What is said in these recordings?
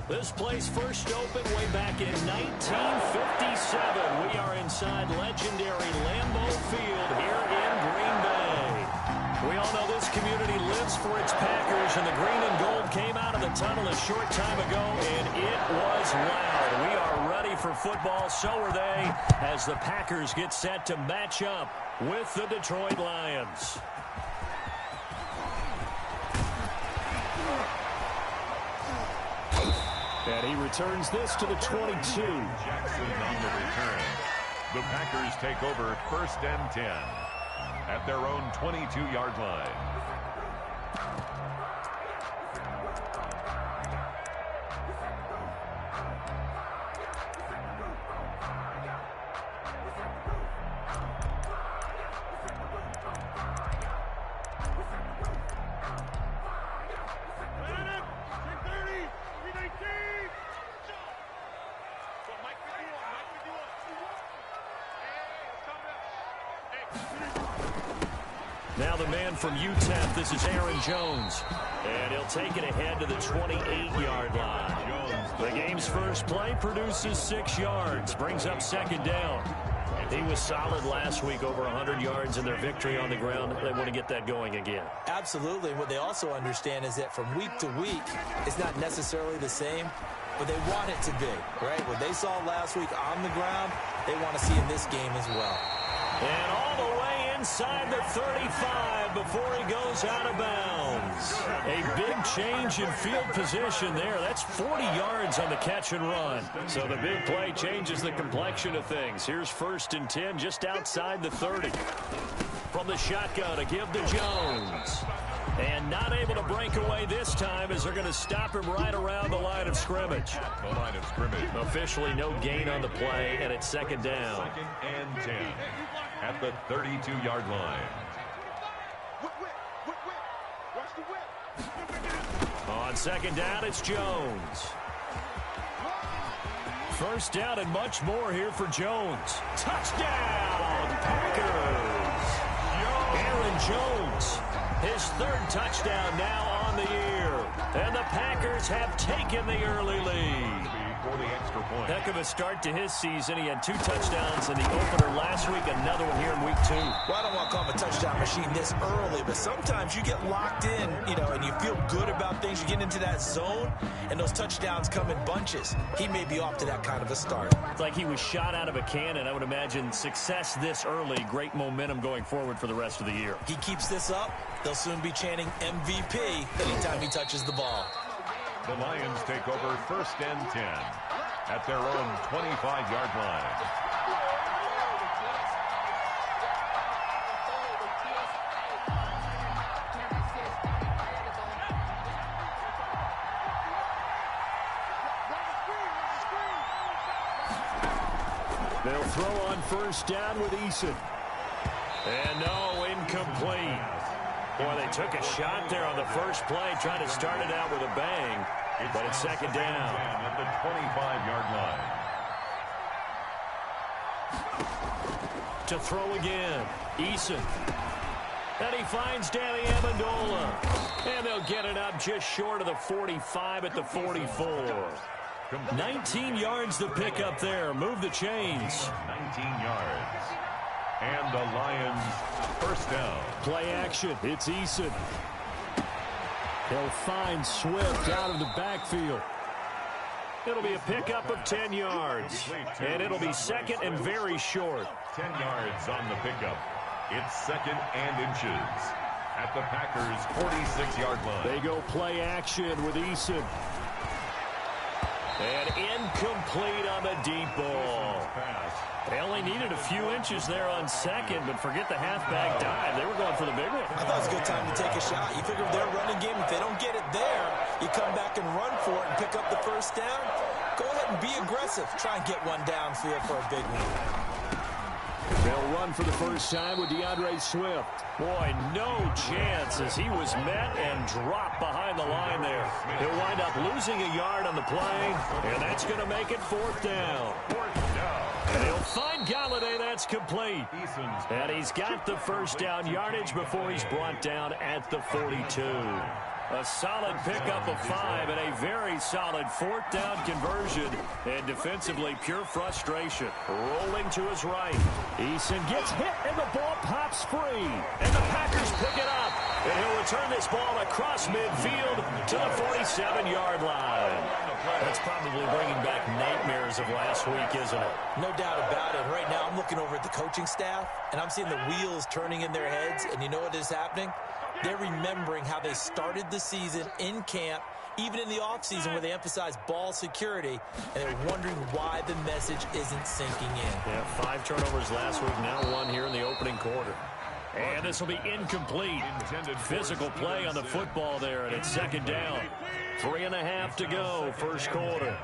This place first opened way back in 1957. We are inside legendary Lambeau Field here in Green Bay. We all know this community lives for its Packers, and the green and gold came out of the tunnel a short time ago, and it was loud. We are ready for football, so are they, as the Packers get set to match up with the Detroit Lions. And he returns this to the 22. Jackson on the return. The Packers take over 1st and 10 at their own 22-yard line. Now the man from UTEP, this is Aaron Jones. And he'll take it ahead to the 28-yard line. The game's first play produces 6 yards, brings up 2nd down. He was solid last week, over 100 yards in their victory on the ground. They want to get that going again. Absolutely. What they also understand is that from week to week, it's not necessarily the same, but they want it to be, right? What they saw last week on the ground, they want to see in this game as well. And all the way inside the 35 before he goes out of bounds. A big change in field position there. That's 40 yards on the catch and run. So the big play changes the complexion of things. Here's 1st and 10 just outside the 30. From the shotgun to give to Jones. And not able to break away this time as they're going to stop him right around the line of scrimmage. The line of scrimmage. Officially no gain on the play, and it's 2nd down. 2nd and 10 at the 32-yard line. On 2nd down, it's Jones. 1st down and much more here for Jones. Touchdown, Packers! Aaron Jones, his 3rd touchdown now on the year. And the Packers have taken the early lead. For the extra point. Heck of a start to his season. He had 2 touchdowns in the opener last week, another one here in week 2. Well, I don't want to call him a touchdown machine this early, but sometimes you get locked in, and you feel good about things. You get into that zone, and those touchdowns come in bunches. He may be off to that kind of a start. It's like he was shot out of a cannon. I would imagine success this early, great momentum going forward for the rest of the year. He keeps this up, they'll soon be chanting MVP anytime he touches the ball. The Lions take over 1st and 10 at their own 25-yard line. They'll throw on 1st down with Eason. And no, incomplete. Boy, they took a shot there on the first play, trying to start it out with a bang, but it's 2nd down. At the 25-yard line. To throw again, Eason. And he finds Danny Amendola. And they'll get it up just short of the 45 at the 44. 19 yards to pick up there. Move the chains. 19 yards. And the Lions 1st down. Play action. It's Eason. He'll find Swift out of the backfield. It'll be a pickup of 10 yards. And it'll be 2nd and very short. 10 yards on the pickup. It's 2nd and inches at the Packers' 46-yard line. They go play action with Eason. And incomplete on the deep ball. They only needed a few inches there on 2nd, but forget the halfback dive. They were going for the big one. I thought it was a good time to take a shot. You figure their running game, if they don't get it there, you come back and run for it and pick up the 1st down. Go ahead and be aggressive. Try and get one downfield for a big one. They'll run for the first time with DeAndre Swift. Boy, no chance as he was met and dropped behind the line there. He'll wind up losing a yard on the play, and that's going to make it 4th down. And he'll find Galladay. That's complete. And he's got the 1st down yardage before he's brought down at the 42. A solid pickup of 5 and a very solid fourth down conversion. And defensively, pure frustration. Rolling to his right. Eason gets hit and the ball pops free. And the Packers pick it up. And he'll return this ball across midfield to the 47-yard line. That's probably bringing back nightmares of last week, isn't it? No doubt about it. Right now, I'm looking over at the coaching staff, and I'm seeing the wheels turning in their heads. And you know what is happening? They're remembering how they started the season in camp, even in the offseason where they emphasized ball security, and they're wondering why the message isn't sinking in. Yeah, 5 turnovers last week, now 1 here in the opening quarter. And this will be incomplete. Physical play on the football there, and it's second down. 3.5 to go, first quarter.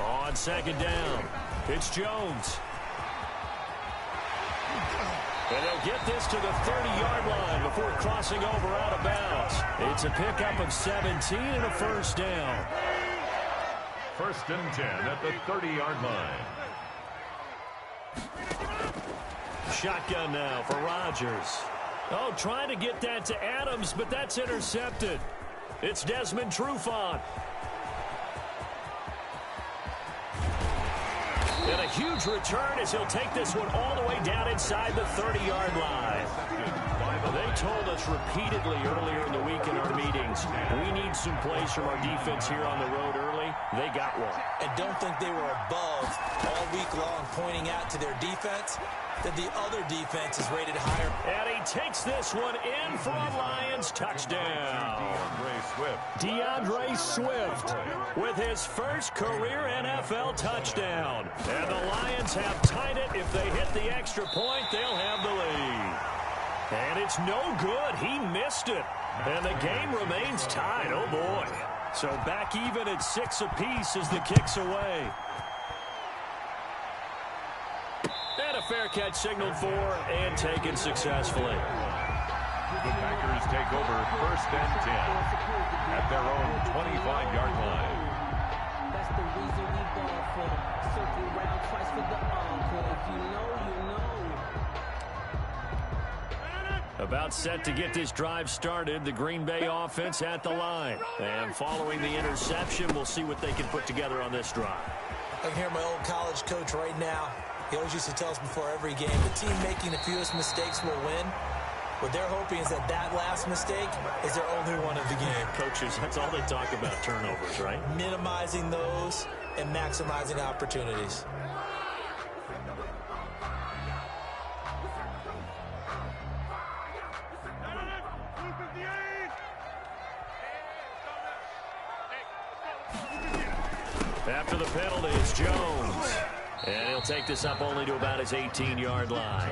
On second down, it's Jones. And they'll get this to the 30-yard line before crossing over out of bounds. It's a pickup of 17 and a first down. First and 10 at the 30-yard line. Shotgun now for Rodgers. Oh, trying to get that to Adams, but that's intercepted. It's Desmond Trufant. And a huge return as he'll take this one all the way down inside the 30-yard line. They told us repeatedly earlier in the week in our meetings, we need some plays from our defense here on the road early. They got one. And don't think they were above all week long pointing out to their defense that the other defense is rated higher. And he takes this one in for a Lions touchdown. DeAndre Swift with his first career NFL touchdown. And the Lions have tied it. If they hit the extra point, they'll have the lead. And it's no good. He missed it. And the game remains tied. Oh, boy. So back even at 6 apiece as the kick's away. And a fair catch signaled for and taken successfully. The Packers take over first and 10 at their own 25-yard line. That's the reason we ball for. Circle round twice for the encore. If you know, you know. About set to get this drive started, the Green Bay offense at the line. And following the interception, we'll see what they can put together on this drive. I can hear my old college coach right now. He always used to tell us before every game, the team making the fewest mistakes will win. What they're hoping is that that last mistake is their only one of the game. Coaches, that's all they talk about, turnovers, right? Minimizing those and maximizing opportunities. After the penalty, it's Jones. And he'll take this up only to about his 18-yard line.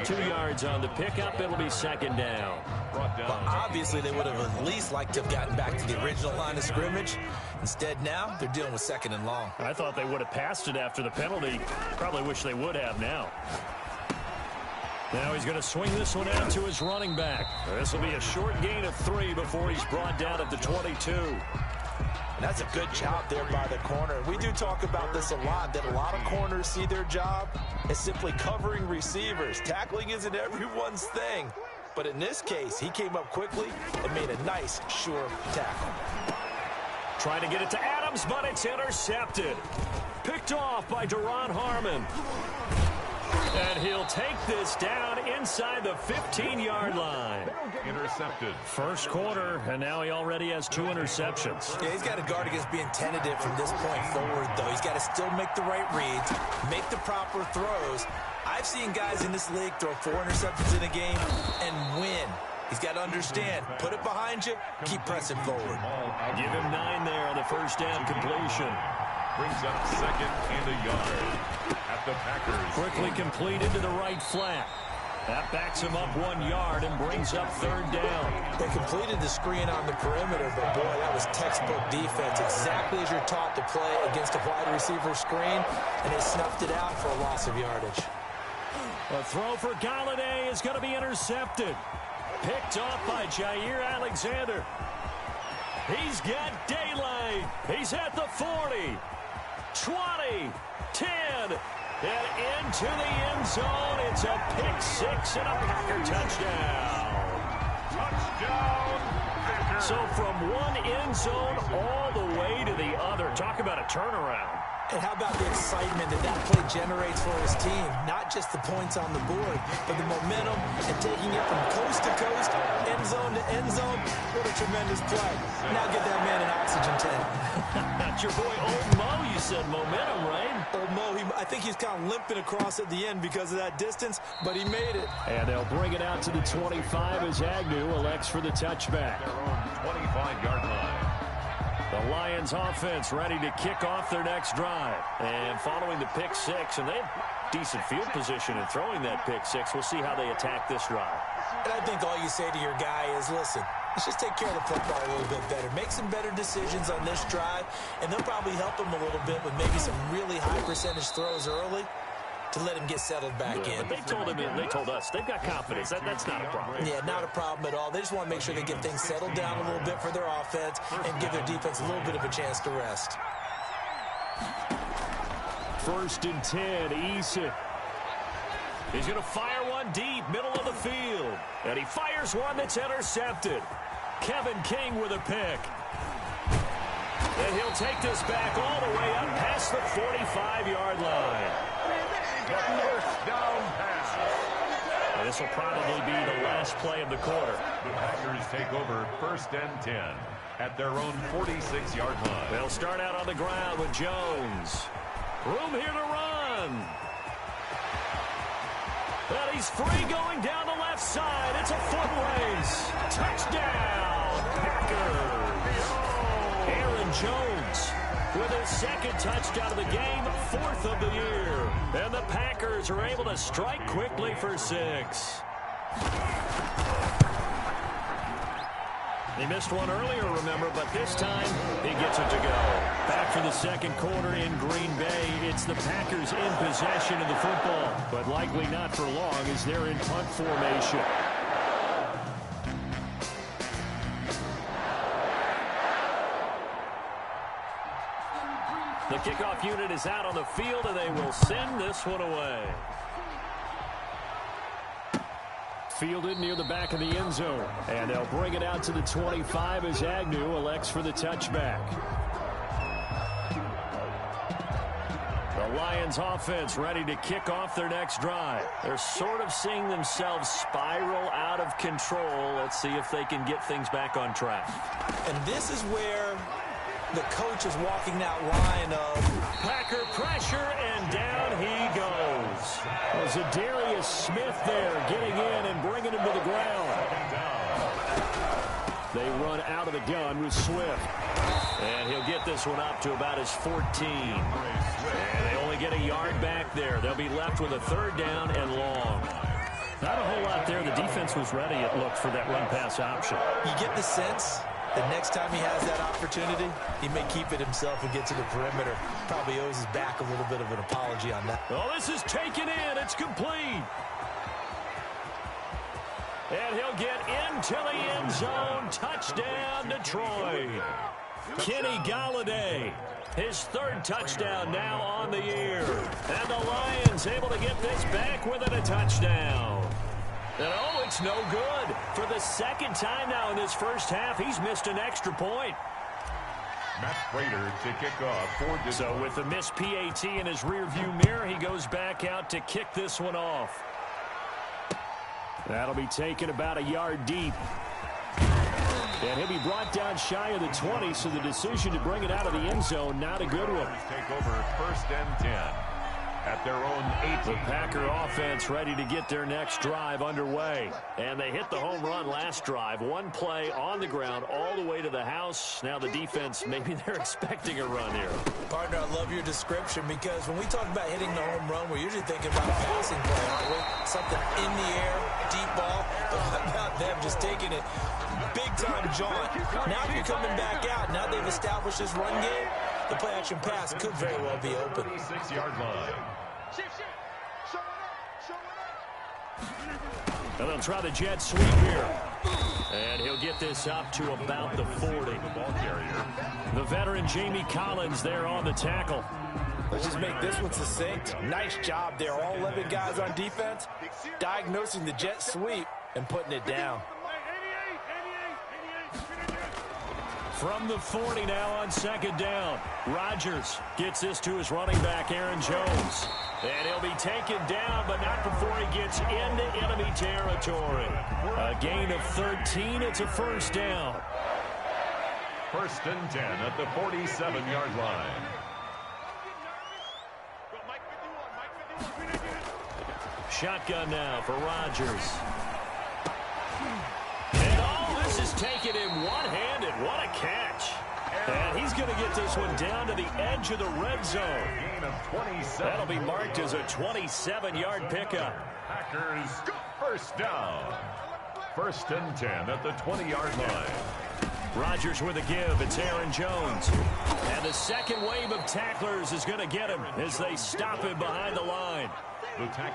2 yards on the pickup. It'll be second down. Well, obviously, they would have at least liked to have gotten back to the original line of scrimmage. Instead, now, they're dealing with second and long. I thought they would have passed it after the penalty. Probably wish they would have now. Now he's going to swing this one out to his running back. This will be a short gain of 3 before he's brought down at the 22. And that's a good job there by the corner. We do talk about this a lot, that a lot of corners see their job as simply covering receivers. Tackling isn't everyone's thing. But in this case, he came up quickly and made a nice, sure tackle. Trying to get it to Adams, but it's intercepted. Picked off by Duron Harmon. And he'll take this down inside the 15-yard line. Intercepted. First quarter, and now he already has 2 interceptions. Yeah, he's got to guard against being tentative from this point forward, though. He's got to still make the right reads, make the proper throws. I've seen guys in this league throw 4 interceptions in a game and win. He's got to understand, put it behind you, keep pressing forward. Give him 9 there on the first down completion. Brings up second and a yard at the Packers. Quickly completed to the right flat. That backs him up 1 yard and brings up third down. They completed the screen on the perimeter, but boy, that was textbook defense. Exactly as you're taught to play against a wide receiver screen, and they snuffed it out for a loss of yardage. A throw for Galladay is going to be intercepted. Picked off by Jair Alexander. He's got daylight. He's at the 40, 20, 10, and into the end zone. It's a pick 6 and a Packer touchdown. Touchdown, Packers. So from one end zone all the way to the other. Talk about a turnaround. And how about the excitement that play generates for his team? Not just the points on the board, but the momentum and taking it from coast to coast, end zone to end zone. What a tremendous play. Now get that man an oxygen tank. That's your boy Old Mo, you said. Momentum, right? Old Mo, I think he's kind of limping across at the end because of that distance, but he made it. And they'll bring it out to the 25 as Agnew elects for the touchback. Their own 25-yard line. The Lions offense ready to kick off their next drive. And following the pick six, and they have decent field position in throwing that pick six. We'll see how they attack this drive. And I think all you say to your guy is, listen, let's just take care of the football a little bit better. Make some better decisions on this drive, and they'll probably help him a little bit with maybe some really high percentage throws early to let him get settled back in. But they told us they've got confidence. That's not a problem. Yeah, not a problem at all. They just want to make sure they get things settled down a little bit for their offense and give their defense a little bit of a chance to rest. 1st and 10, Eason. He's going to fire one deep, middle of the field. And he fires one that's intercepted. Kevin King with a pick. And he'll take this back all the way up past the 45-yard line. The first down pass. And this will probably be the last play of the quarter. The Packers take over 1st and 10 at their own 46-yard line. They'll start out on the ground with Jones. Room here to run. Well, he's free going down the left side. It's a foot race. Touchdown, Packers. Aaron Jones with his 2nd touchdown of the game, 4th of the year. And the Packers are able to strike quickly for 6. He missed one earlier, remember, but this time he gets it to go. Back for the 2nd quarter in Green Bay. It's the Packers in possession of the football, but likely not for long as they're in punt formation. The kickoff unit is out on the field, and they will send this one away. Fielded near the back of the end zone. And they'll bring it out to the 25 as Agnew elects for the touchback. The Lions offense ready to kick off their next drive. They're sort of seeing themselves spiral out of control. Let's see if they can get things back on track. And this is where the coach is walking that line of Packer pressure, and down he goes. Well, Zadarius Smith there getting in and bringing him to the ground. They run out of the gun with Swift. And he'll get this one up to about his 14. And they only get a yard back there. They'll be left with a 3rd down and long. Not a whole lot there. The defense was ready, it looked, for that run-pass option. You get the sense that next time he has that opportunity, he may keep it himself and get to the perimeter. Probably owes his back a little bit of an apology on that. Oh, this is taken in. It's complete. And he'll get into the end zone. Touchdown, Detroit. Kenny Galladay, his 3rd touchdown now on the year. And the Lions able to get this back within a touchdown. And oh, it's no good. For the 2nd time now in this first half, he's missed an extra point. Matt Prater to kick off for Detroit. So with the missed PAT in his rearview mirror, he goes back out to kick this one off. That'll be taken about a yard deep. And he'll be brought down shy of the 20, so the decision to bring it out of the end zone, not a good one. Take over 1st and 10 at their own 8. The Packer offense ready to get their next drive underway. And they hit the home run last drive. One play on the ground all the way to the house. Now the defense, maybe they're expecting a run here. Partner, I love your description, because when we talk about hitting the home run, we're usually thinking about a passing play, aren't we? Something in the air, deep ball. But how about them just taking it big-time jaunt? Now you're coming back out. Now they've established this run game. The play-action pass could very well be open. 6-yard line. And they'll try the jet sweep here. And he'll get this up to about the 40. The ball carrier. The veteran Jamie Collins there on the tackle. Let's just make this one succinct. Nice job there. All 11 guys on defense diagnosing the jet sweep and putting it down. From the 40 now on second down. Rodgers gets this to his running back, Aaron Jones. And he'll be taken down, but not before he gets into enemy territory. A gain of 13. It's a first down. First and 10 at the 47-yard line. Shotgun now for Rodgers. And all this is taken in one-handed. What a catch. And he's going to get this one down to the edge of the red zone. Gain of 27. That'll be marked as a 27-yard pickup. Packers first down. First and 10 at the 20-yard line. Rodgers with a give. It's Aaron Jones. And the second wave of tacklers is going to get him as they stop him behind the line.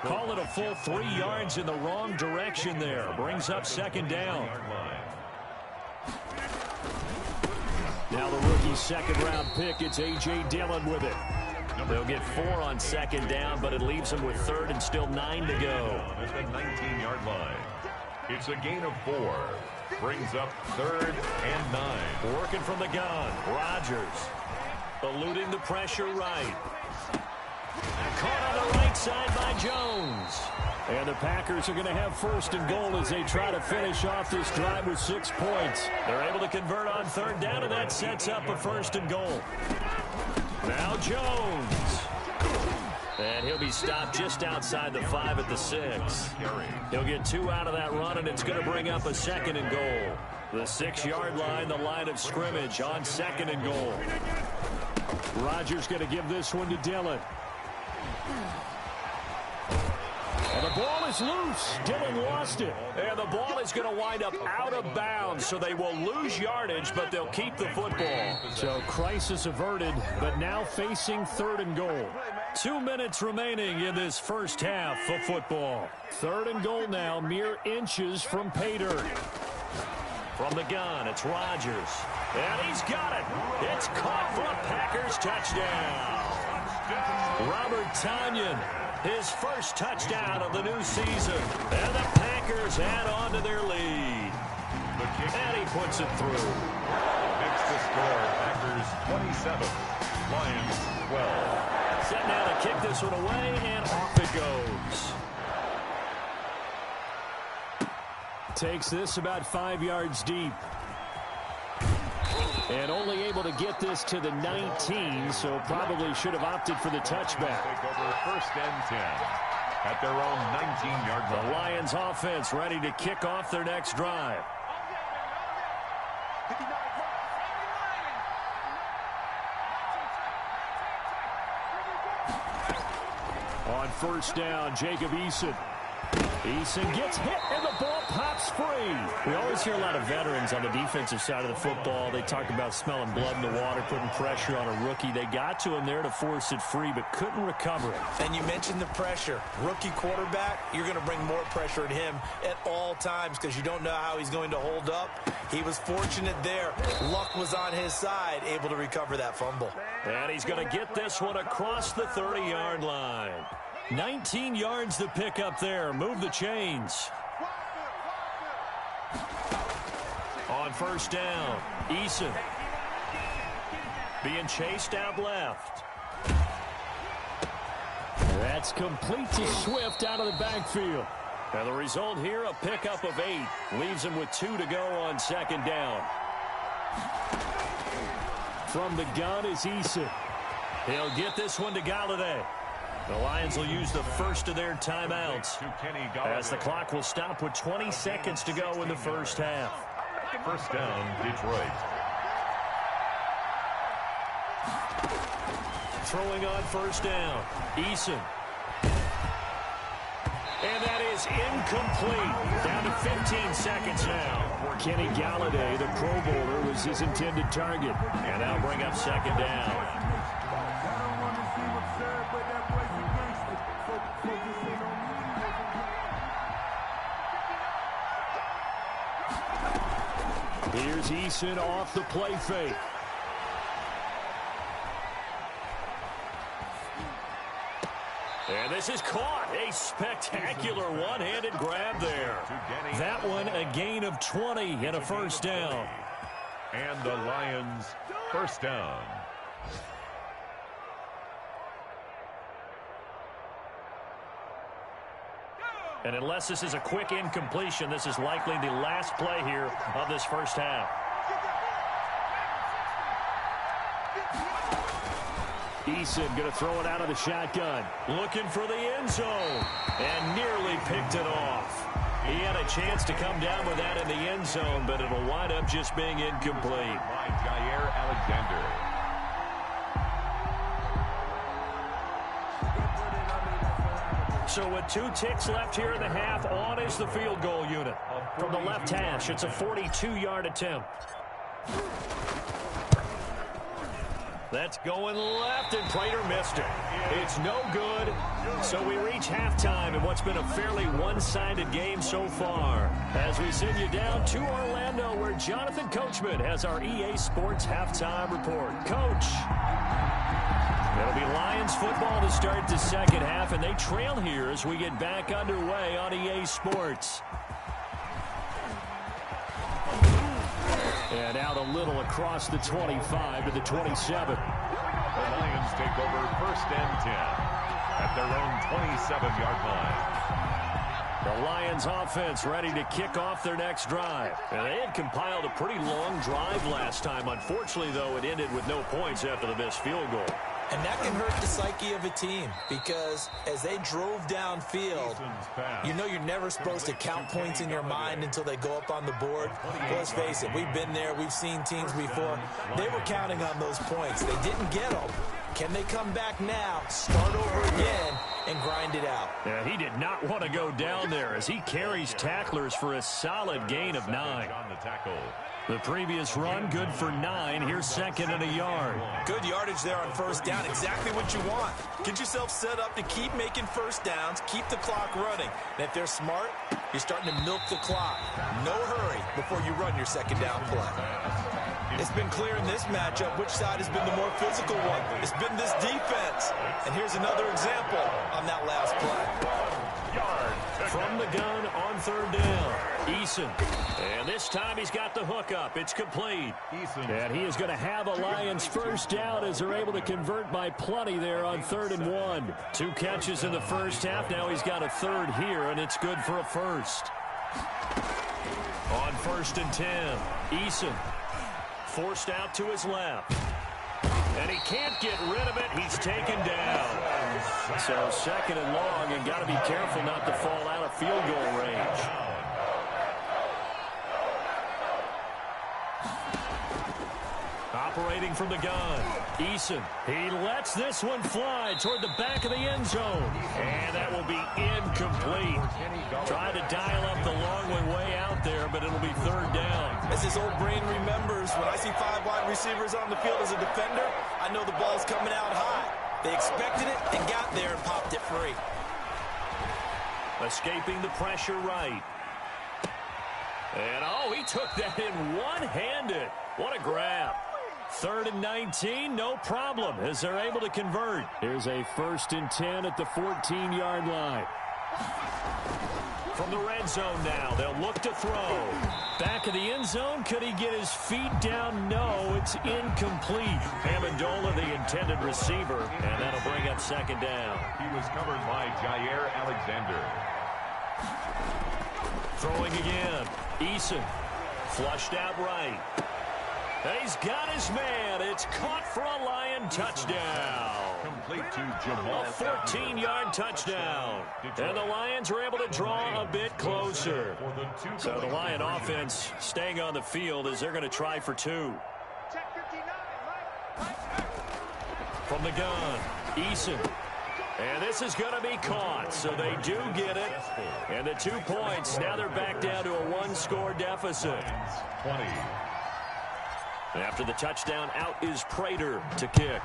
Call it a full 3 yards in the wrong direction there. Brings up second down. Now the rookie second-round pick, it's A.J. Dillon with it. They'll get 4 on second down, but it leaves them with third and still 9 to go. At the 19-yard line. It's a gain of 4. Brings up third and 9. Working from the gun. Rodgers eluding the pressure right. Caught on the right side by Jones. And the Packers are going to have first and goal as they try to finish off this drive with 6 points. They're able to convert on third down, and that sets up a first and goal. Now Jones. And he'll be stopped just outside the 5 at the 6. He'll get 2 out of that run, and it's going to bring up a second and goal. The 6-yard line, the line of scrimmage on second and goal. Rodgers going to give this one to Dillon. And the ball is loose. Dillon lost it. And the ball is going to wind up out of bounds, so they will lose yardage, but they'll keep the football. So crisis averted, but now facing third and goal. 2 minutes remaining in this first half of football. Third and goal now, mere inches from pay dirt. From the gun, it's Rodgers. And he's got it. It's caught for a Packers touchdown. Robert Tonyan, his first touchdown of the new season. And the Packers add on to their lead. And he puts it through. Next to score, Packers 27, Lions 12. Set now to kick this one away, and off it goes. Takes this about 5 yards deep. And only able to get this to the 19, so probably should have opted for the touchback. Take over first and 10 at their own 19-yard line. The Lions offense ready to kick off their next drive. On first down, Jacob Eason. Eason gets hit, and the ball pops free. We always hear a lot of veterans on the defensive side of the football. They talk about smelling blood in the water, putting pressure on a rookie. They got to him there to force it free, but couldn't recover it. And you mentioned the pressure. Rookie quarterback, you're going to bring more pressure at him at all times because you don't know how he's going to hold up. He was fortunate there. Luck was on his side, able to recover that fumble. And he's going to get this one across the 30-yard line. 19 yards to pick up there. Move the chains. On first down, Eason being chased out left. That's complete to Swift out of the backfield. Now the result here, a pickup of 8. Leaves him with 2 to go on second down. From the gun is Eason. He'll get this one to Galladay. The Lions will use the first of their timeouts as the clock will stop with 20 seconds to go in the first half. First down, Detroit. Throwing on first down, Eason. And that is incomplete. Down to 15 seconds now. Kenny Galladay, the Pro Bowler, was his intended target. And that'll bring up second down. Here's Eason off the play fake. And this is caught. A spectacular one-handed grab there. That one a gain of 20 and a first down. And the Lions first down. And unless this is a quick incompletion, this is likely the last play here of this first half. Eason going to throw it out of the shotgun. Looking for the end zone. And nearly picked it off. He had a chance to come down with that in the end zone, but it'll wind up just being incomplete. By Jair Alexander. So with 2 ticks left here in the half, on is the field goal unit. From the left hash, it's a 42-yard attempt. That's going left, and Prater missed it. It's no good. So we reach halftime in what's been a fairly one-sided game so far. As we send you down to Orlando, where Jonathan Coachman has our EA Sports halftime report. Coach. It'll be Lions football to start the second half, and they trail here as we get back underway on EA Sports. And out a little across the 25 to the 27. The Lions take over first and 10 at their own 27-yard line. The Lions offense ready to kick off their next drive. And they had compiled a pretty long drive last time. Unfortunately, though, it ended with no points after the missed field goal. And that can hurt the psyche of a team because as they drove downfield, you know you're never supposed to count points in your mind until they go up on the board. Well, let's face it, we've been there. We've seen teams before. They were counting on those points. They didn't get them. Can they come back now, start over again, and grind it out? Yeah, he did not want to go down there as he carries tacklers for a solid gain of 9. On the tackle. The previous run, good for 9. Here's second and a yard. Good yardage there on first down. Exactly what you want. Get yourself set up to keep making first downs, keep the clock running. And if they're smart, you're starting to milk the clock. No hurry before you run your second down play. It's been clear in this matchup which side has been the more physical one. It's been this defense. And here's another example on that last play. From the gun on third down, Eason. And this time he's got the hook up. It's complete. And he is going to have a Lions first down as they're able to convert by plenty there on 3rd and 1. 2 catches in the first half. Now he's got a third here, and it's good for a first. On 1st and 10, Eason forced out to his left. And he can't get rid of it. He's taken down. So 2nd and long, and got to be careful not to fall out of field goal range. Operating from the gun, Eason. He lets this one fly toward the back of the end zone. And that will be incomplete. Trying to dial up the long one way out there, but it'll be 3rd down. As his old brain remembers, when I see 5 wide receivers on the field as a defender, I know the ball's coming out high. They expected it and got there and popped it free. Escaping the pressure right. And, oh, he took that in one-handed. What a grab. 3rd and 19, no problem, as they're able to convert. Here's a 1st and 10 at the 14-yard line. From the red zone now, they'll look to throw. Back of the end zone, could he get his feet down? No, it's incomplete. Amendola, the intended receiver, and that'll bring up 2nd down. He was covered by Jair Alexander. Throwing again, Eason, flushed out right. And he's got his man. It's caught for a Lion touchdown. Complete to Jamal. A 14-yard touchdown. And the Lions were able to draw a bit closer. So the Lion offense staying on the field as they're going to try for 2. From the gun, Eason. And this is going to be caught, so they do get it. And the 2 points, now they're back down to a 1-score deficit. 20. After the touchdown, out is Prater to kick.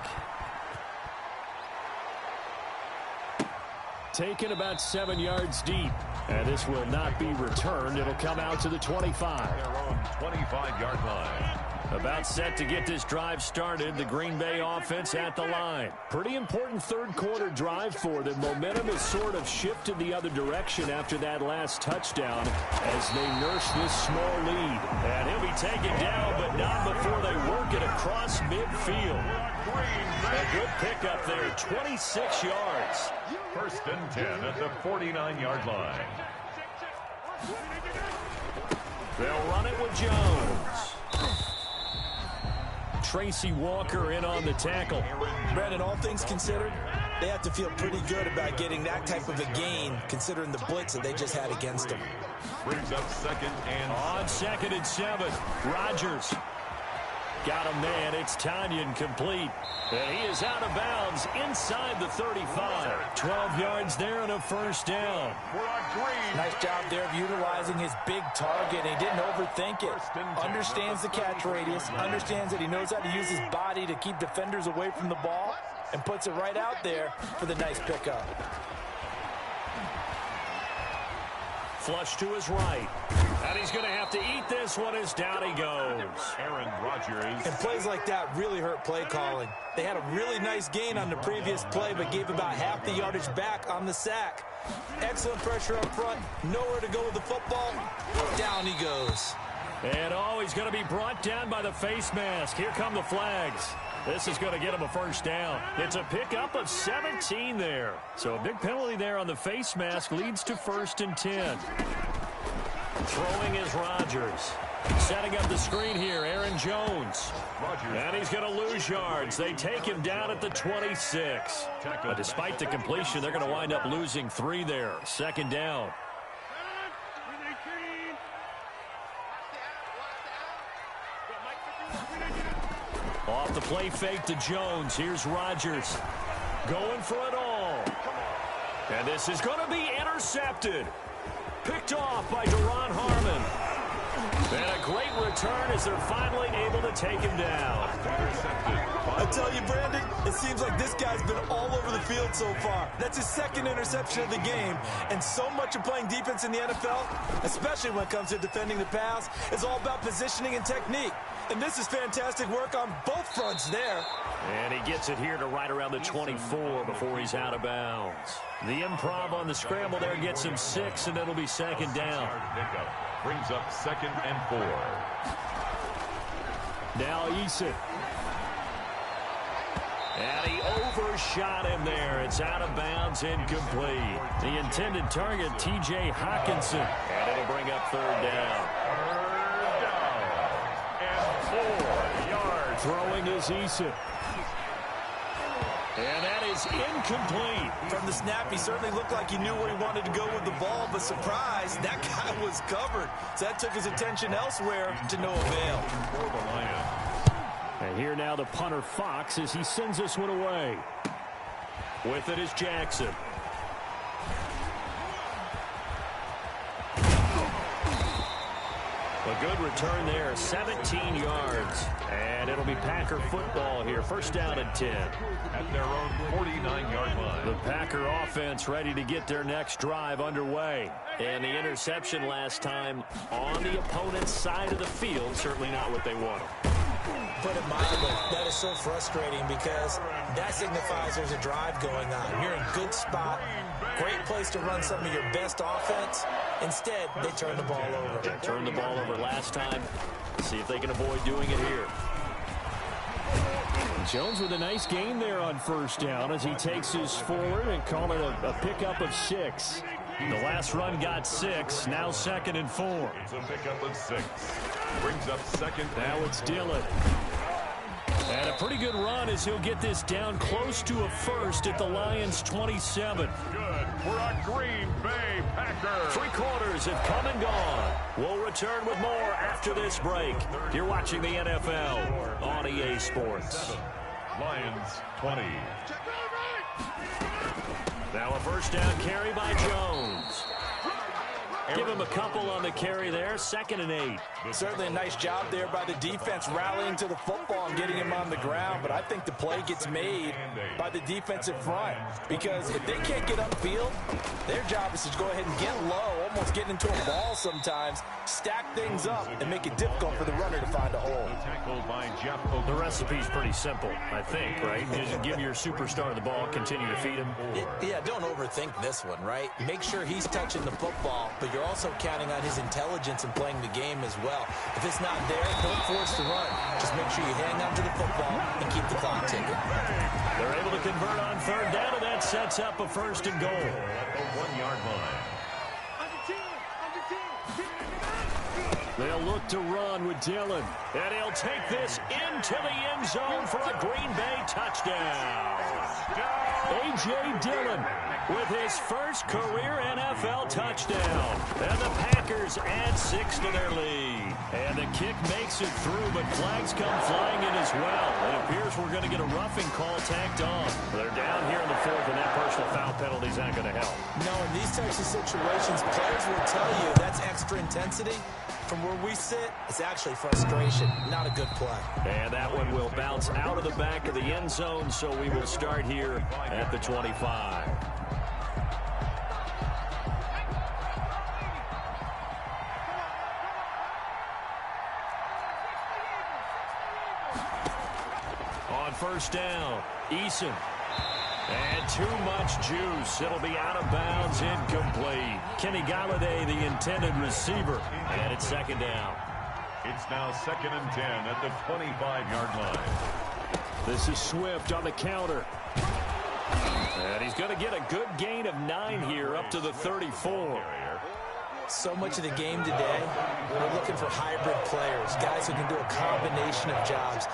Taken about 7 yards deep. And this will not be returned. It'll come out to the 25. Their own 25-yard line. About set to get this drive started. The Green Bay offense at the line. Pretty important 3rd quarter drive for them. Momentum has sort of shifted the other direction after that last touchdown as they nurse this small lead. And he'll be taken down, but not before across midfield. A good pickup there, 26 yards. First and 10 at the 49-yard line. They'll run it with Jones. Tracy Walker in on the tackle. Brandon, all things considered, they have to feel pretty good about getting that type of a gain, considering the blitz that they just had against them. Brings up second and... On 2nd and 7, Rodgers. Got a man, it's Tanyan complete. And he is out of bounds inside the 35. 12 yards there and a first down. Nice job there of utilizing his big target. He didn't overthink it. Understands the catch radius. Understands that he knows how to use his body to keep defenders away from the ball. And puts it right out there for the nice pickup. Flush to his right. And he's going to have to eat this one as down he goes. Aaron Rodgers. And plays like that really hurt play calling. They had a really nice gain on the previous play, but gave about half the yardage back on the sack. Excellent pressure up front. Nowhere to go with the football. Down he goes. And he's going to be brought down by the face mask. Here come the flags. This is going to get him a first down. It's a pickup of 17 there. So a big penalty there on the face mask leads to 1st and 10. Throwing is Rodgers. Setting up the screen here, Aaron Jones. And he's going to lose yards. They take him down at the 26. But despite the completion, they're going to wind up losing 3 there. 2nd down. Off the play fake to Jones. Here's Rodgers. Going for it all. And this is going to be intercepted. Picked off by Duron Harmon. And a great return as they're finally able to take him down. I tell you, Brandon, it seems like this guy's been all over the field so far. That's his 2nd interception of the game. And so much of playing defense in the NFL, especially when it comes to defending the pass, is all about positioning and technique. And this is fantastic work on both fronts there. And he gets it here to right around the 24 before he's out of bounds. The improv on the scramble there gets him 6, and it'll be 2nd down. Brings up 2nd and 4. Now Eason. And he overshot him there. It's out of bounds, incomplete. The intended target, T.J. Hawkinson. And it'll bring up 3rd down. Throwing is Eason. And that is incomplete. From the snap, he certainly looked like he knew where he wanted to go with the ball, but surprise, that guy was covered. So that took his attention elsewhere to no avail. For the Lions. And here now the punter Fox as he sends this one away. With it is Jackson. A good return there, 17 yards. And it'll be Packer football here. 1st down and 10. At their own 49-yard line. The Packer offense ready to get their next drive underway. And the interception last time on the opponent's side of the field, certainly not what they wanted. Put it mildly, that is so frustrating because that signifies there's a drive going on. You're in a good spot, great place to run some of your best offense. Instead, they turn the ball over. They turned the ball over last time. See if they can avoid doing it here. Jones with a nice gain there on 1st down as he takes his forward and call it a pickup of 6. The last run got 6, now 2nd and 4. It's a pickup of 6. Brings up 2nd. Now it's Dillon. And a pretty good run as he'll get this down close to a 1st at the Lions' 27. Good for a Green Bay Packer. 3 quarters have come and gone. We'll return with more after this break. You're watching the NFL on EA Sports. Lions 20. Now a 1st down carry by Jones. Give him a couple on the carry there. 2nd and 8. Certainly a nice job there by the defense rallying to the football and getting him on the ground. But I think the play gets made by the defensive front. Because if they can't get upfield, their job is to go ahead and get low, almost get into a ball sometimes, stack things up, and make it difficult for the runner to find a hole. The recipe's pretty simple, I think, right? Just give your superstar the ball, continue to feed him. Yeah, don't overthink this one, right? Make sure he's touching the football, but you're also counting on his intelligence in playing the game as well. If it's not there, don't force the run. Just make sure you hang on to the football and keep the clock ticking. They're able to convert on third down, and that sets up a first and goal. At the 1-yard line. They'll look to run with Dillon. And he'll take this into the end zone for a Green Bay touchdown. A.J. Dillon with his first career NFL touchdown. And the Packers add 6 to their lead. And the kick makes it through, but flags come flying in as well. It appears we're going to get a roughing call tacked on. They're down here in the fourth, and that personal foul penalty is not going to help. No, in these types of situations, players will tell you that's extra intensity. From where we sit, it's actually frustration, not a good play. And that one will bounce out of the back of the end zone, so we will start here at the 25. On first down, Eason. And too much juice. It'll be out of bounds, incomplete. Kenny Galladay, the intended receiver. And it's second down. It's now 2nd and 10 at the 25-yard line. This is Swift on the counter. And he's going to get a good gain of 9 here up to the 34. So much of the game today, we're looking for hybrid players, guys who can do a combination of jobs.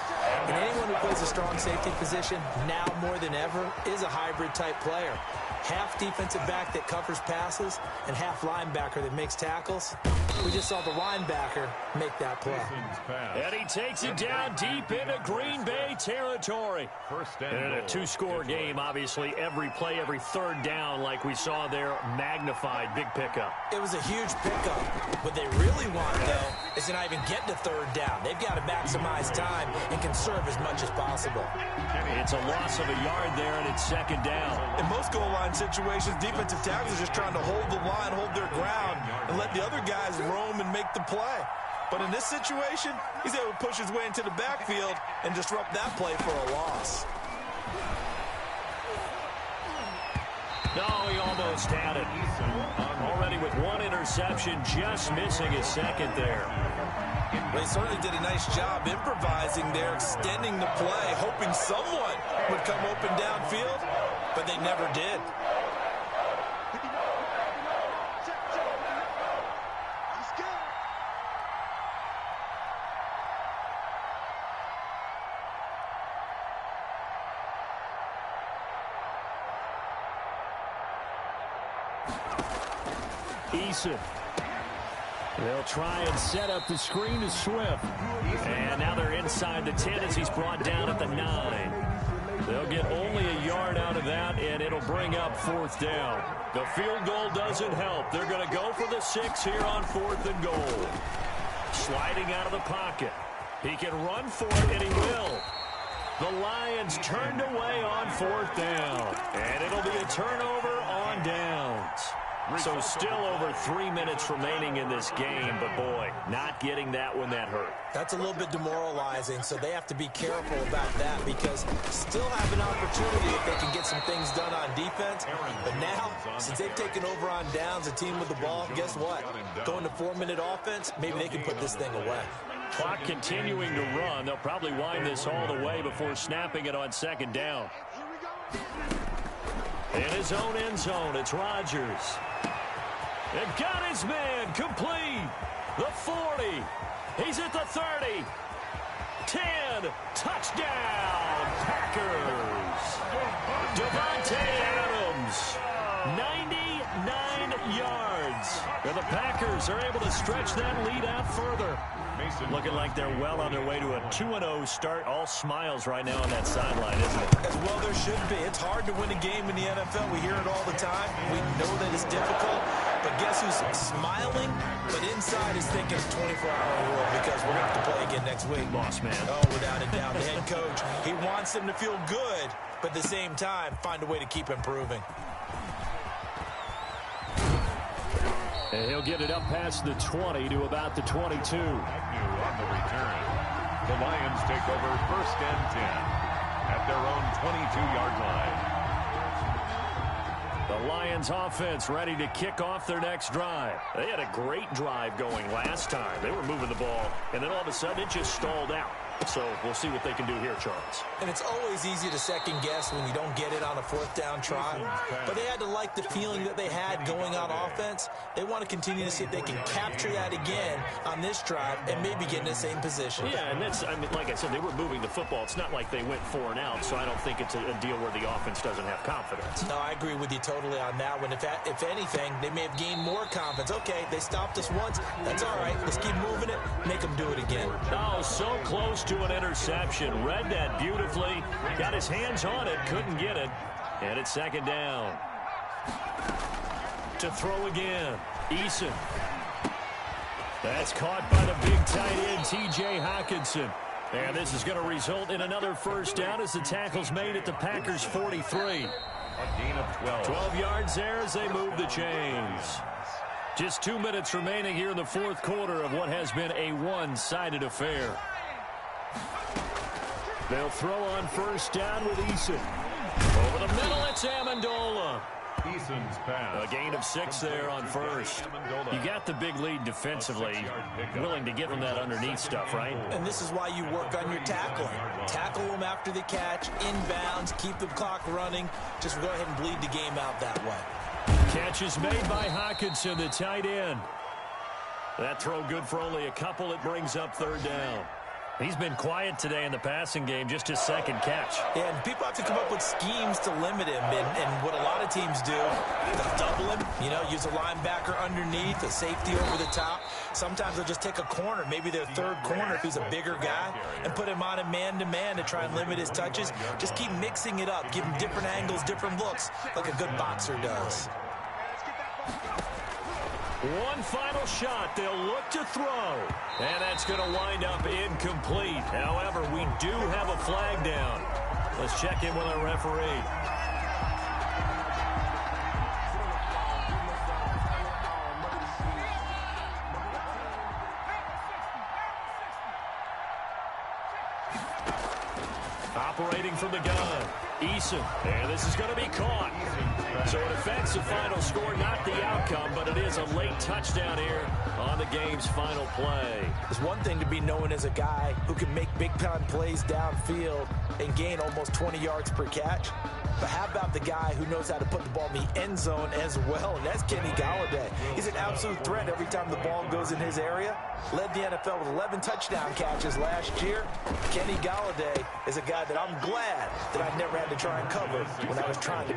And anyone who plays a strong safety position, now more than ever, is a hybrid-type player. Half defensive back that covers passes and half linebacker that makes tackles. We just saw the linebacker make that play. And he takes it down deep into Green Bay territory. And in a 2-score game, obviously, every play, every third down, like we saw there, magnified. Big pickup. It was a huge pickup. What they really want, though, is to not even get to third down. They've got to maximize time and conserve as much as possible. It's a loss of a yard there, and it's second down. In most goal line situations, defensive tackles are just trying to hold the line, hold their ground, and let the other guys roam and make the play. But in this situation, he's able to push his way into the backfield and disrupt that play for a loss. No, he almost had it. Already with one interception, just missing his second there. They certainly did a nice job improvising there, extending the play, hoping someone would come open downfield, but they never did. Eason. They'll try and set up the screen to Swift. And now they're inside the 10 as he's brought down at the 9. They'll get only a yard out of that, and it'll bring up fourth down. The field goal doesn't help. They're going to go for the 6 here on 4th and goal. Sliding out of the pocket. He can run for it, and he will. The Lions turned away on 4th down. And it'll be a turnover on downs. So still over 3 minutes remaining in this game, but boy, not getting that one that hurt. That's a little bit demoralizing, so they have to be careful about that because still have an opportunity if they can get some things done on defense. But now, since they've taken over on downs, a team with the ball, guess what? Going to 4-minute offense, maybe they can put this thing away. Clock continuing to run. They'll probably wind this all the way before snapping it on second down. In his own end zone, it's Rodgers. They've got his man complete. The 40. He's at the 30. 10. Touchdown, Packers. Devontae Adams. 99 yards. And the Packers are able to stretch that lead out further. Looking like they're well on their way to a 2-0 start. All smiles right now on that sideline, isn't it? As well there should be. It's hard to win a game in the NFL. We hear it all the time. We know that it's difficult. But guess who's smiling? But inside is thinking 24-hour rule because we're going to have to play again next week. Boss man. Oh, without a doubt. The head coach, he wants them to feel good, but at the same time, find a way to keep improving. And he'll get it up past the 20 to about the 22. On the return. The Lions take over 1st and 10 at their own 22-yard line. The Lions offense ready to kick off their next drive. They had a great drive going last time. They were moving the ball, and then all of a sudden it just stalled out. So we'll see what they can do here, Charles. And it's always easy to second guess when you don't get it on a fourth down try. But they had to like the feeling that they had going on offense. They want to continue to see if they can capture that again on this drive and maybe get in the same position. Yeah, and that's, I mean, like I said, they were moving the football. It's not like they went 4 and out, so I don't think it's a deal where the offense doesn't have confidence. No, I agree with you totally on that one. If anything, they may have gained more confidence. Okay, they stopped us once. That's all right. Let's keep moving it. Make them do it again. Oh, so close to an interception. Read that beautifully. Got his hands on it. Couldn't get it. And it's second down. To throw again. Eason. That's caught by the big tight end, T.J. Hockenson. And this is going to result in another first down as the tackle's made at the Packers' 43. A gain of 12. 12 yards there as they move the chains. Just 2 minutes remaining here in the fourth quarter of what has been a one-sided affair. They'll throw on first down with Eason. Over the middle, it's Amendola. Eason's pass. A gain of 6 there on first. You got the big lead defensively. Willing to give them that underneath stuff, right? And this is why you work on your tackling. Tackle them after the catch, inbounds, keep the clock running. Just go ahead and bleed the game out that way. Catch is made by Hockenson, the tight end. That throw good for only a couple. It brings up third down. He's been quiet today in the passing game, just his second catch. Yeah, and people have to come up with schemes to limit him. And what a lot of teams do, they'll double him, use a linebacker underneath, a safety over the top. Sometimes they'll just take a corner, maybe their third corner if he's a bigger guy, and put him on a man-to-man to try and limit his touches. Just keep mixing it up, give him different angles, different looks, like a good boxer does. One final shot. They'll look to throw. And that's going to wind up incomplete. However, we do have a flag down. Let's check in with our referee. Operating from the gun. Eason. And this is going to be caught. So it affects the final score, not the outcome, but it is a late touchdown here on the game's final play. It's one thing to be known as a guy who can make big-time plays downfield and gain almost 20 yards per catch. But how about the guy who knows how to put the ball in the end zone as well, and that's Kenny Golladay. He's an absolute threat every time the ball goes in his area. Led the NFL with 11 touchdown catches last year. Kenny Golladay is a guy that I'm glad that I never had to try and cover when I was trying to